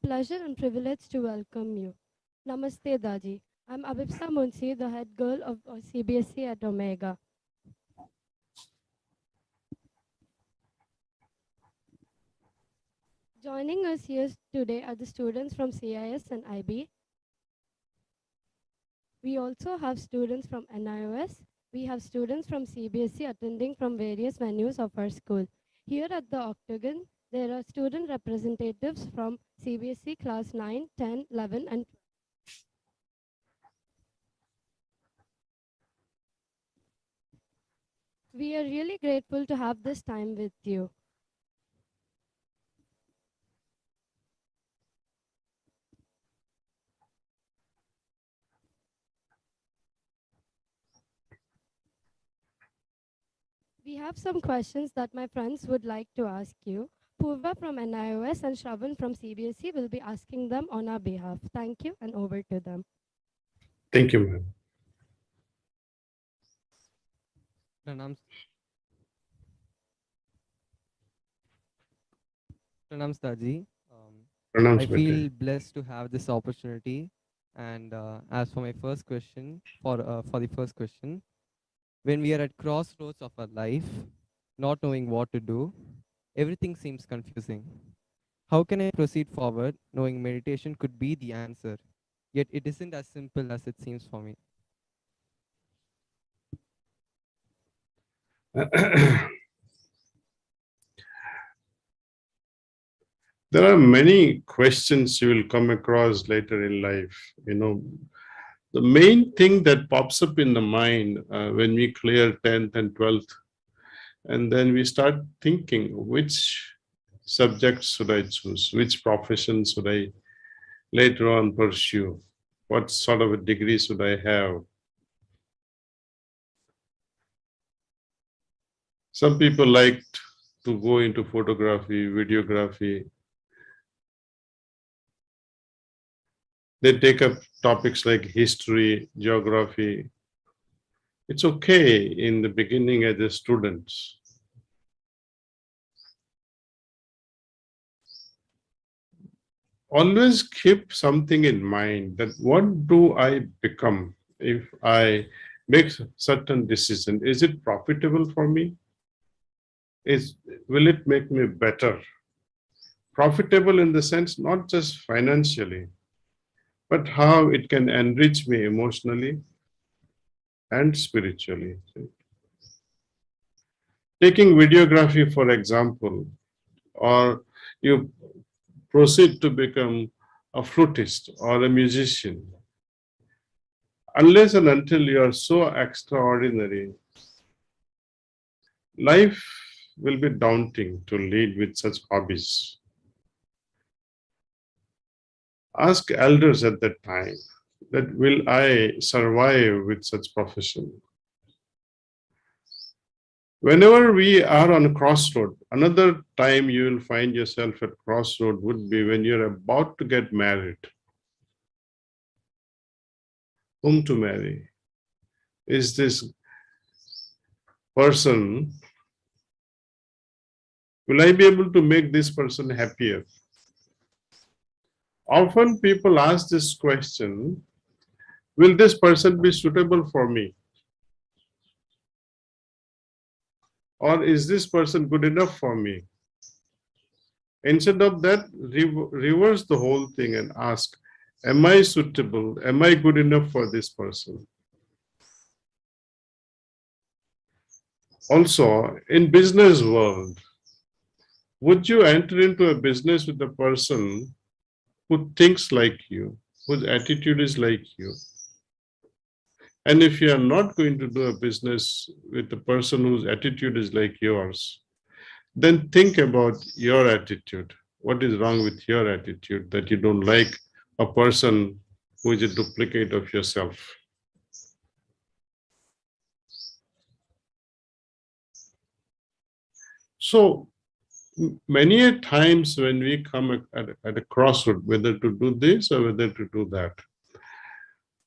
pleasure and privilege to welcome you. Namaste, Daji. I'm Abhipsa Munsi, the head girl of CBSE at Omega. Joining us here today are the students from CIS and IB. We also have students from NIOS. We have students from CBSE attending from various venues of our school. Here at the Octagon, there are student representatives from CBSE class 9, 10, 11, and we are really grateful to have this time with you. We have some questions that my friends would like to ask you. Purva from NIOS and Shravan from CBSE will be asking them on our behalf. Thank you, and over to them. Thank you, ma'am. Pranams Daji. I Pranams, feel Bete. blessed to have this opportunity. And as for my first question, for the first question, when we are at crossroads of our life, not knowing what to do, everything seems confusing. How can I proceed forward, knowing meditation could be the answer? Yet it isn't as simple as it seems for me. There are many questions you will come across later in life. The main thing that pops up in the mind when we clear 10th and 12th, and then we start thinking, which subject should I choose? Which profession should I later on pursue? What sort of a degree should I have? Some people like to go into photography, videography. They take up topics like history, geography. It's okay in the beginning as a student. Always keep something in mind, that what do I become if I make certain decision? Is it profitable for me? Will it make me better? Profitable in the sense not just financially, but how it can enrich me emotionally and spiritually. Taking videography, for example, or you proceed to become a flutist or a musician, unless and until you are so extraordinary, life will be daunting to lead with such hobbies. Ask elders at that time that will I survive with such profession? Whenever we are on a crossroad, another time you will find yourself at crossroad would be when you're about to get married. Whom to marry? Is this person, will I be able to make this person happier? Often people ask this question, will this person be suitable for me? Or is this person good enough for me? Instead of that, reverse the whole thing and ask, am I suitable? Am I good enough for this person? Also, in business world, would you enter into a business with a person who thinks like you, whose attitude is like you? And if you are not going to do a business with a person whose attitude is like yours, then think about your attitude. What is wrong with your attitude that you don't like a person who is a duplicate of yourself? So many a times when we come at a crossroad, whether to do this or whether to do that,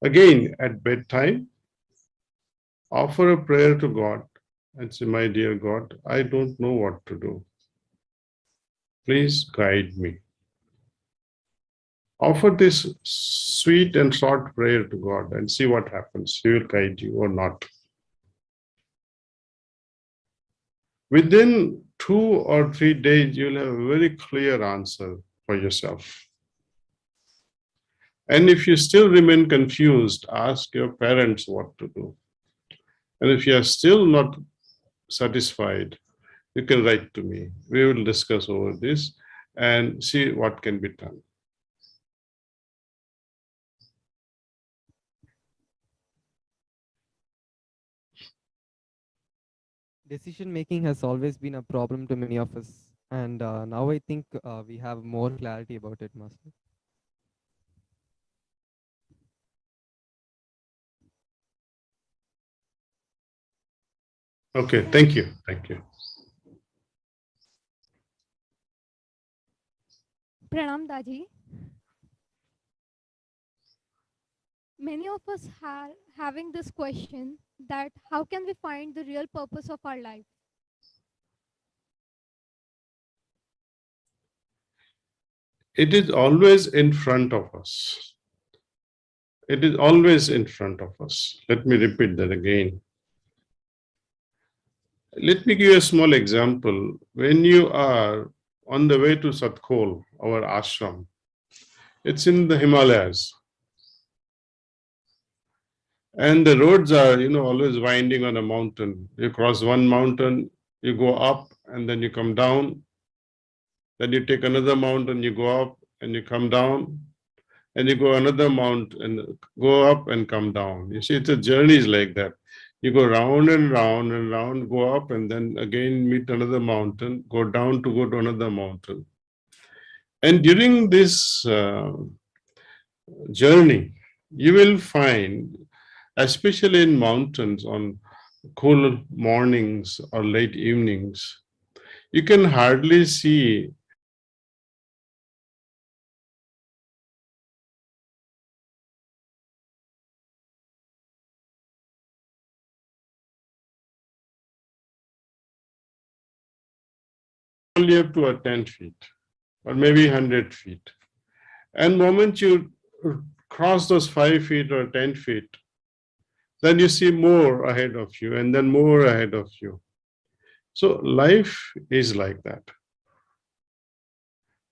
again at bedtime, offer a prayer to God and say, my dear God, I don't know what to do. Please guide me. Offer this sweet and short prayer to God and see what happens. He will guide you or not. Within 2 or 3 days, you'll have a very clear answer for yourself. And if you still remain confused, ask your parents what to do. And if you are still not satisfied, you can write to me. We will discuss over this and see what can be done. Decision making has always been a problem to many of us, and now I think we have more clarity about it, Master. Okay, thank you. Thank you. Pranam Daji. Many of us are having this question that how can we find the real purpose of our life? It is always in front of us. It is always in front of us. Let me repeat that again. Let me give you a small example. When you are on the way to Satkol, our ashram, it's in the Himalayas. And the roads are, always winding on a mountain. You cross one mountain, you go up, and then you come down. Then you take another mountain, you go up, and you come down. And you go another mountain, and go up and come down. You see, it's a journey is like that. You go round and round and round, go up, and then again meet another mountain, go down to go to another mountain. And during this journey, you will find, especially in mountains on cool mornings or late evenings, you can hardly see only up to a 10 feet or maybe 100 feet. And moment you cross those 5 feet or 10 feet, then you see more ahead of you and then more ahead of you. So life is like that.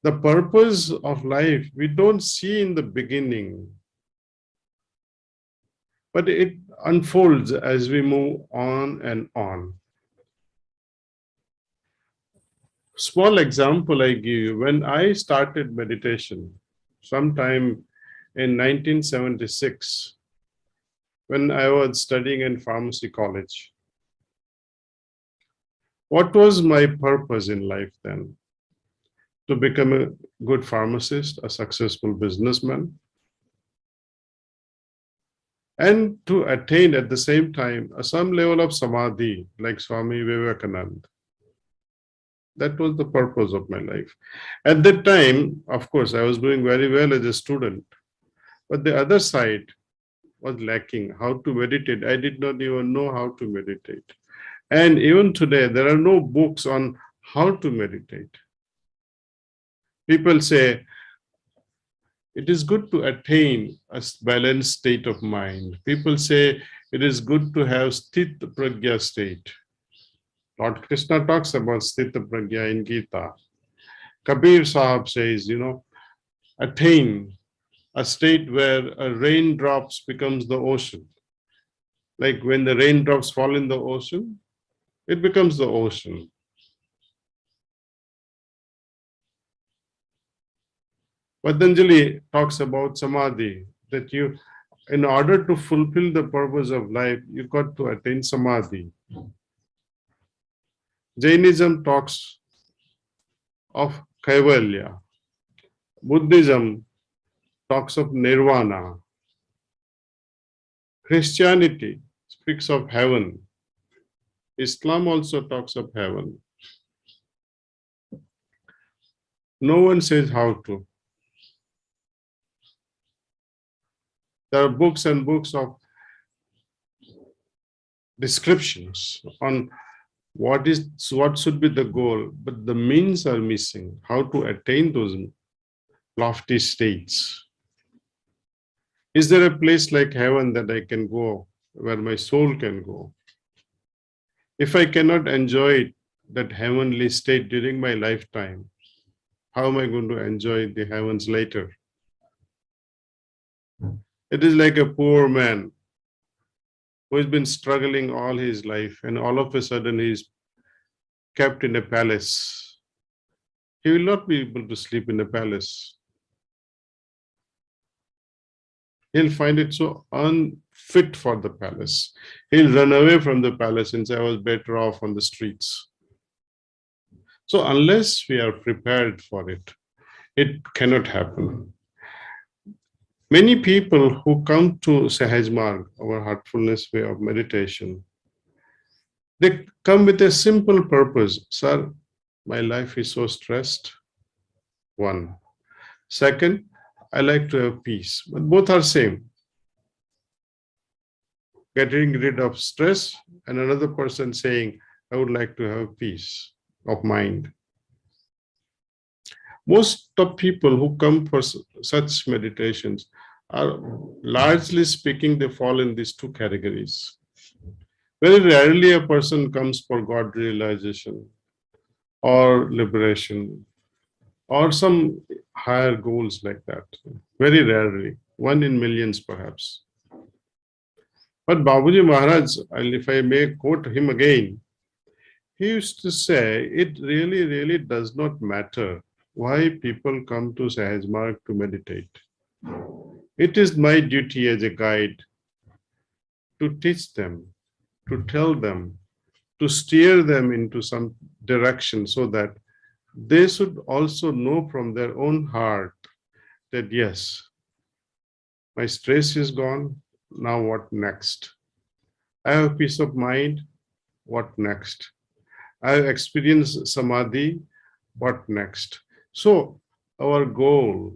The purpose of life we don't see in the beginning, but it unfolds as we move on and on. Small example I give you, when I started meditation sometime in 1976, when I was studying in pharmacy college. What was my purpose in life then? To become a good pharmacist, a successful businessman, and to attain at the same time some level of samadhi like Swami Vivekananda. That was the purpose of my life. At that time, of course, I was doing very well as a student, but the other side was lacking. How to meditate? I did not even know how to meditate. And even today, there are no books on how to meditate. People say it is good to attain a balanced state of mind. People say it is good to have sthit pragya state. Lord Krishna talks about sthit pragya in Gita. Kabir Sahib says, attain a state where a raindrops becomes the ocean. Like when the raindrops fall in the ocean, it becomes the ocean. Patanjali talks about samadhi, that you, in order to fulfill the purpose of life, you got to attain samadhi. Jainism talks of kaivalya. Buddhism talks of nirvana. Christianity speaks of heaven. Islam also talks of heaven. No one says how to. There are books and books of descriptions on what should be the goal, but the means are missing. How to attain those lofty states. Is there a place like heaven that I can go, where my soul can go? If I cannot enjoy that heavenly state during my lifetime, how am I going to enjoy the heavens later? It is like a poor man who has been struggling all his life, and all of a sudden he is kept in a palace. He will not be able to sleep in a palace. He'll find it so unfit for the palace. He'll run away from the palace and say, I was better off on the streets. So unless we are prepared for it, it cannot happen. Many people who come to Sahaj Marg, our heartfulness way of meditation, they come with a simple purpose. Sir, my life is so stressed. One. Second, I like to have peace. But both are same. Getting rid of stress, and another person saying, I would like to have peace of mind. Most of people who come for such meditations are, largely speaking, they fall in these two categories. Very rarely a person comes for God realization or liberation or some higher goals like that. Very rarely, one in millions perhaps. But Babuji Maharaj, if I may quote him again, he used to say, it really, really does not matter why people come to Sahaj Marg to meditate. It is my duty as a guide to teach them, to tell them, to steer them into some direction so that they should also know from their own heart that yes, my stress is gone, now what next? I have peace of mind, what next? I have experienced samadhi, what next? So our goal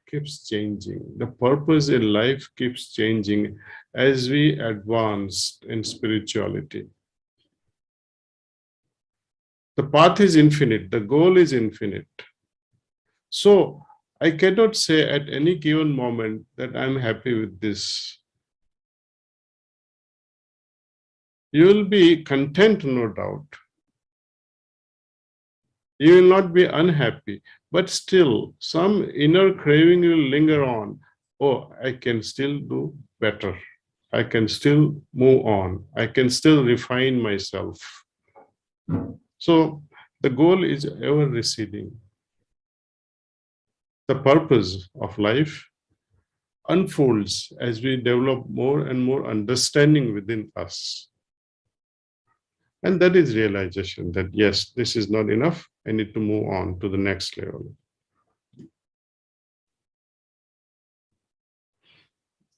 keeps changing. The purpose in life keeps changing as we advance in spirituality. The path is infinite, the goal is infinite. So I cannot say at any given moment that I'm happy with this. You will be content, no doubt. You will not be unhappy, but still some inner craving will linger on. Oh, I can still do better. I can still move on. I can still refine myself. So the goal is ever receding. The purpose of life unfolds as we develop more and more understanding within us. And that is realization that yes, this is not enough. I need to move on to the next level.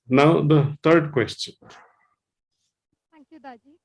Now, the third question. Thank you, Daji.